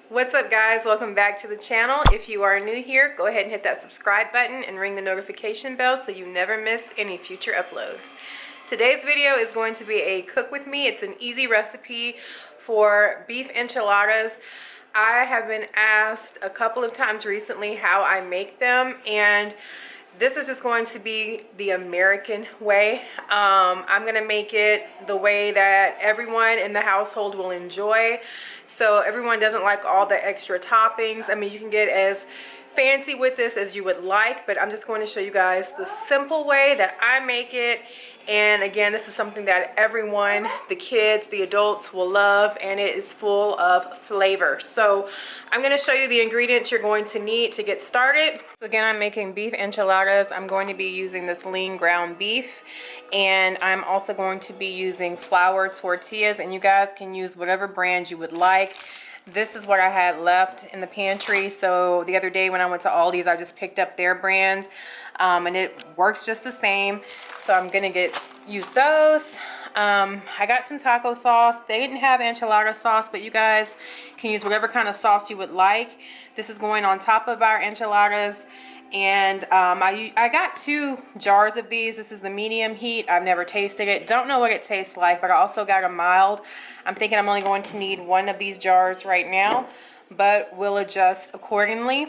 What's up guys, welcome back to the channel. If you are new here, go ahead and hit that subscribe button and ring the notification bell so you never miss any future uploads. Today's video is going to be a cook with me. It's an easy recipe for beef enchiladas. I have been asked a couple of times recently how I make them, and this is just going to be the American way. I'm gonna make it the way that everyone in the household will enjoy. So everyone doesn't like all the extra toppings. I mean, you can get as fancy with this as you would like, but I'm just going to show you guys the simple way that I make it. And again, this is something that everyone, the kids, the adults will love, and it is full of flavor. So I'm going to show you the ingredients you're going to need to get started. So again, I'm making beef enchiladas. I'm going to be using this lean ground beef, and I'm also going to be using flour tortillas, and you guys can use whatever brand you would like. This is what I had left in the pantry, so the other day when I went to Aldi's, I just picked up their brand, and it works just the same. So I'm gonna use those. I got some taco sauce. They didn't have enchilada sauce, but you guys can use whatever kind of sauce you would like. This is going on top of our enchiladas. And I got 2 jars of these. This is the medium heat. I've never tasted it. Don't know what it tastes like, but I also got a mild. I'm thinking I'm only going to need 1 of these jars right now, but we'll adjust accordingly.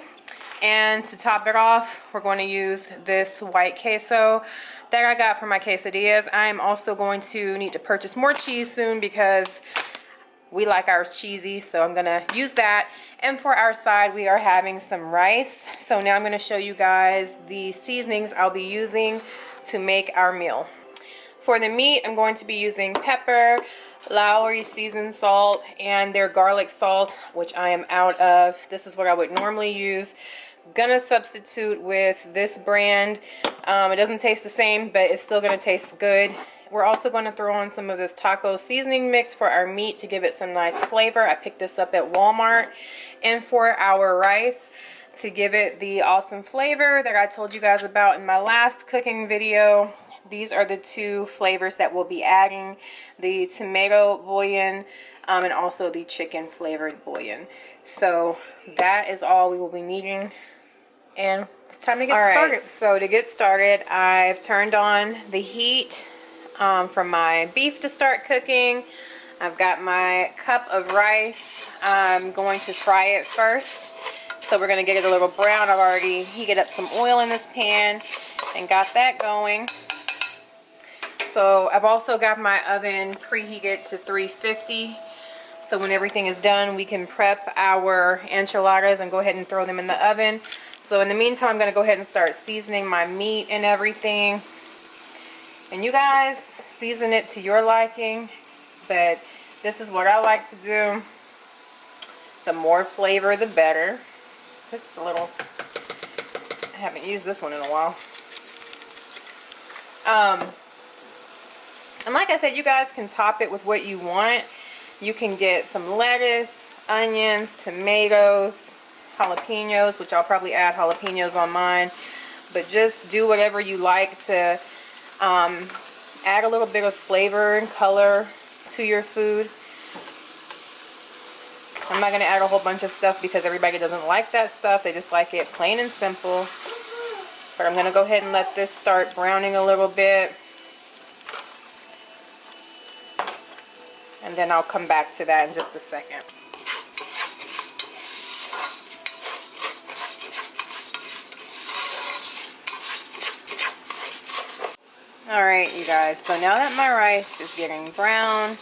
And to top it off, we're going to use this white queso that I got from my quesadillas. I'm also going to need to purchase more cheese soon because we like ours cheesy, so I'm gonna use that. And for our side, we are having some rice. So now I'm gonna show you guys the seasonings I'll be using to make our meal. For the meat, I'm going to be using pepper, Lowry seasoned salt, and their garlic salt, which I am out of. This is what I would normally use. Gonna substitute with this brand. It doesn't taste the same, but it's still gonna taste good. We're also going to throw on some of this taco seasoning mix for our meat to give it some nice flavor. I picked this up at Walmart. And for our rice, to give it the awesome flavor that I told you guys about in my last cooking video, these are the 2 flavors that we'll be adding: the tomato bouillon and also the chicken flavored bouillon. So that is all we will be needing, and it's time to get started. So to get started, I've turned on the heat for my beef to start cooking. I've got my cup of rice. I'm going to fry it first. So we're going to get it a little brown. I've already heated up some oil in this pan and got that going. So I've also got my oven preheated to 350. So when everything is done, we can prep our enchiladas and go ahead and throw them in the oven. So in the meantime, I'm going to go ahead and start seasoning my meat and everything. And you guys season it to your liking, but this is what I like to do. The more flavor, the better. This is a little, I haven't used this one in a while. And like I said, you guys can top it with what you want. You can get some lettuce, onions, tomatoes, jalapenos, which I'll probably add jalapenos on mine, but just do whatever you like to add a little bit of flavor and color to your food. I'm not going to add a whole bunch of stuff because everybody doesn't like that stuff. They just like it plain and simple. But I'm going to go ahead and let this start browning a little bit. And then I'll come back to that in just a second. Alright, you guys, so now that my rice is getting brown,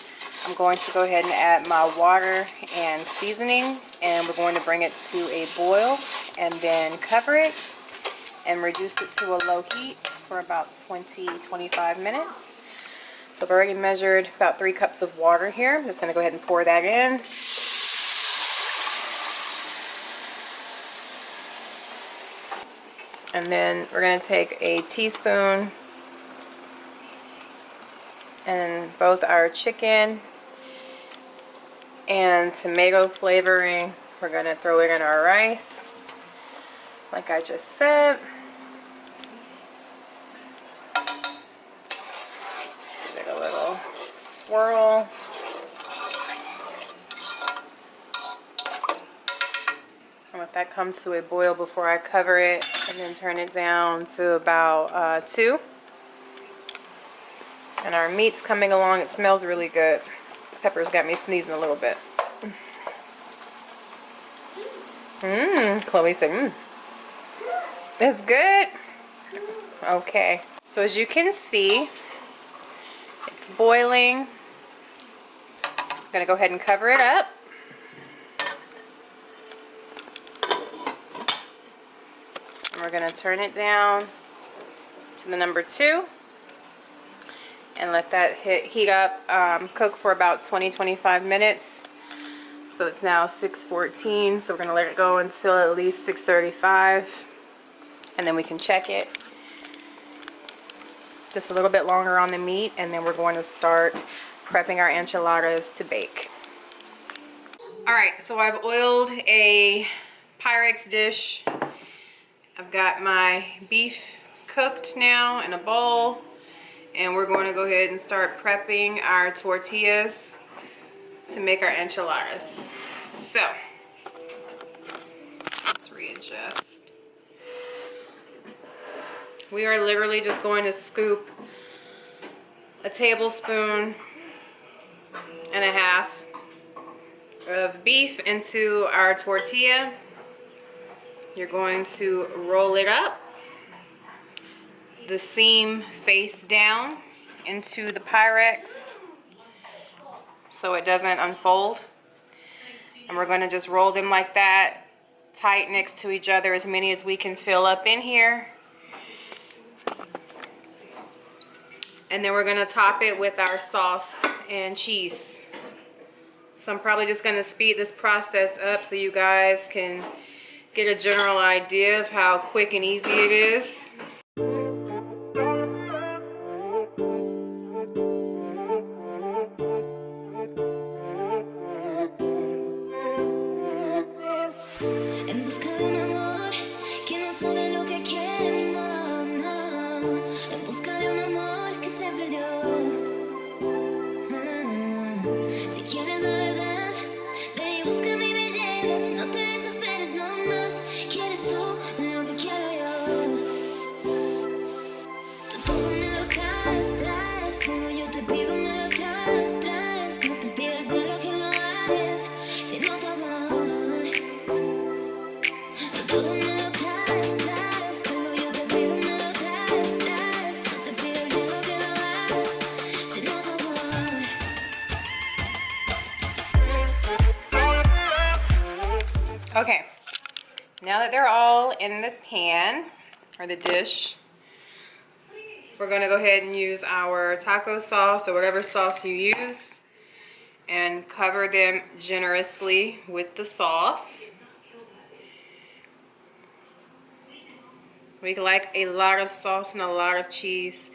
I'm going to go ahead and add my water and seasonings, and we're going to bring it to a boil and then cover it and reduce it to a low heat for about 20-25 minutes. So I've already measured about 3 cups of water here. I'm just going to go ahead and pour that in. And then we're going to take a teaspoon and both our chicken and tomato flavoring. We're going to throw it in our rice, like I just said. Give it a little swirl. that comes to a boil before I cover it, and then turn it down to about 2. And our meat's coming along. It smells really good. Pepper's got me sneezing a little bit. Chloe said, it's good. Okay. So as you can see, it's boiling. I'm going to go ahead and cover it up. And we're going to turn it down to the number 2. And let that heat up, cook for about 20-25 minutes. So it's now 6:14, so we're going to let it go until at least 6:35, and then we can check it. Just a little bit longer on the meat, and then we're going to start prepping our enchiladas to bake. Alright, so I've oiled a Pyrex dish. I've got my beef cooked now in a bowl. And we're going to go ahead and start prepping our tortillas to make our enchiladas. So, let's readjust. We are literally just going to scoop a tablespoon and a half of beef into our tortilla. You're going to roll it up, the seam face down into the Pyrex so it doesn't unfold. And we're going to just roll them like that, tight next to each other, as many as we can fill up in here. And then we're going to top it with our sauce and cheese. So I'm probably just going to speed this process up so you guys can get a general idea of how quick and easy it is. Okay, now that they're all in the pan or the dish, we're going to go ahead and use our taco sauce or whatever sauce you use and cover them generously with the sauce. We like a lot of sauce and a lot of cheese,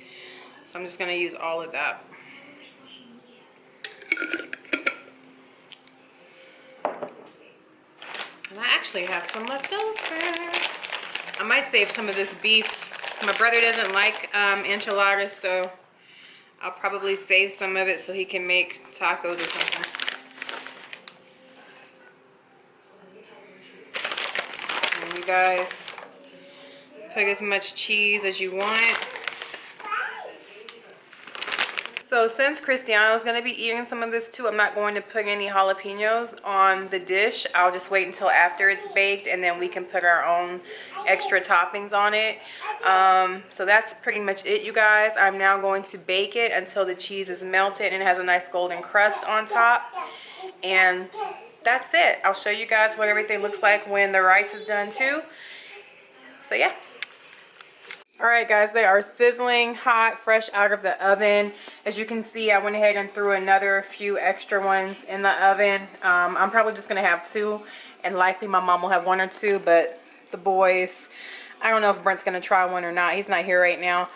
so I'm just going to use all of that. And I actually have some left over. I might save some of this beef. My brother doesn't like enchiladas, so I'll probably save some of it so he can make tacos or something. And you guys put as much cheese as you want. So since Cristiano's going to be eating some of this too, I'm not going to put any jalapenos on the dish. I'll just wait until after it's baked, and then we can put our own extra toppings on it. So that's pretty much it, you guys. I'm now going to bake it until the cheese is melted and it has a nice golden crust on top. And that's it. I'll show you guys what everything looks like when the rice is done too. So yeah. Alright guys, they are sizzling hot, fresh out of the oven. As you can see, I went ahead and threw another few extra ones in the oven. I'm probably just going to have 2, and likely my mom will have 1 or 2, but the boys, I don't know if Brent's going to try one or not. He's not here right now.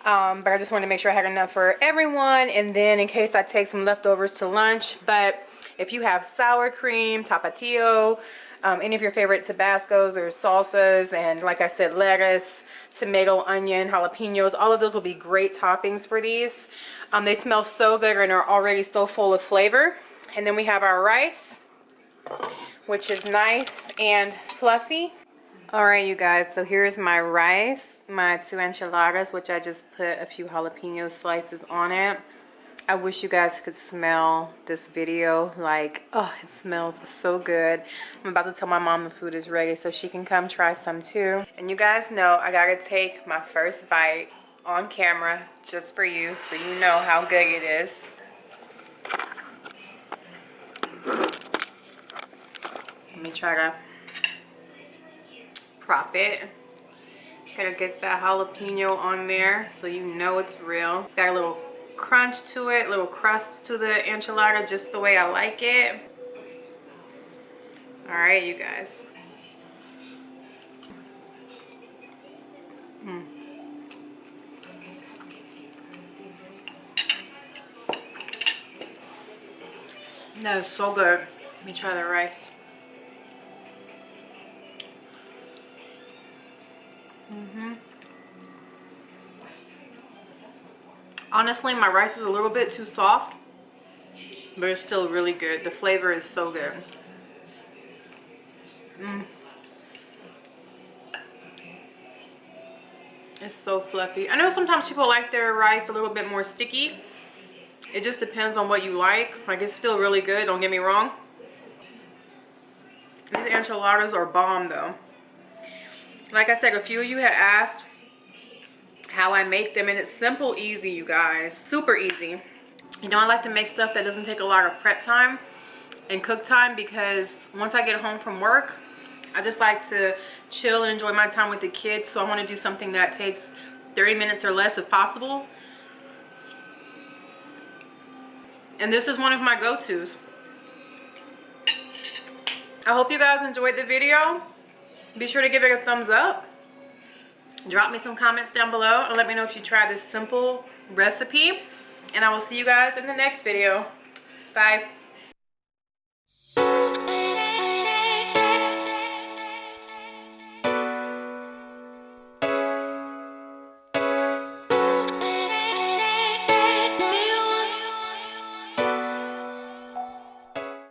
But I just wanted to make sure I had enough for everyone, and then in case I take some leftovers to lunch. But if you have sour cream, tapatio, any of your favorite Tabascos or salsas, and like I said, lettuce, tomato, onion, jalapenos, all of those will be great toppings for these. They smell so good and are already so full of flavor. And then we have our rice. which is nice and fluffy. Alright, you guys, so here's my rice, my 2 enchiladas, which I just put a few jalapeno slices on it. I wish you guys could smell this video. Like, oh, it smells so good. I'm about to tell my mom the food is ready so she can come try some too. And you guys know I gotta take my first bite on camera just for you so you know how good it is. Let me try to prop it. Gotta get that jalapeno on there so you know it's real. It's got a little crunch to it, little crust to the enchilada, just the way I like it. All right, you guys. That is so good. Let me try the rice. Honestly, my rice is a little bit too soft, but it's still really good. The flavor is so good. It's so fluffy. I know sometimes people like their rice a little bit more sticky. It just depends on what you like. Like, it's still really good, don't get me wrong. These enchiladas are bomb though. Like I said, a few of you had asked how I make them, and it's simple, easy, you guys. Super easy. You know, I like to make stuff that doesn't take a lot of prep time and cook time, because once I get home from work, I just like to chill and enjoy my time with the kids. So I want to do something that takes 30 minutes or less if possible. And this is one of my go-tos. I hope you guys enjoyed the video. Be sure to give it a thumbs up. Drop me some comments down below and let me know if you try this simple recipe. And I will see you guys in the next video. Bye.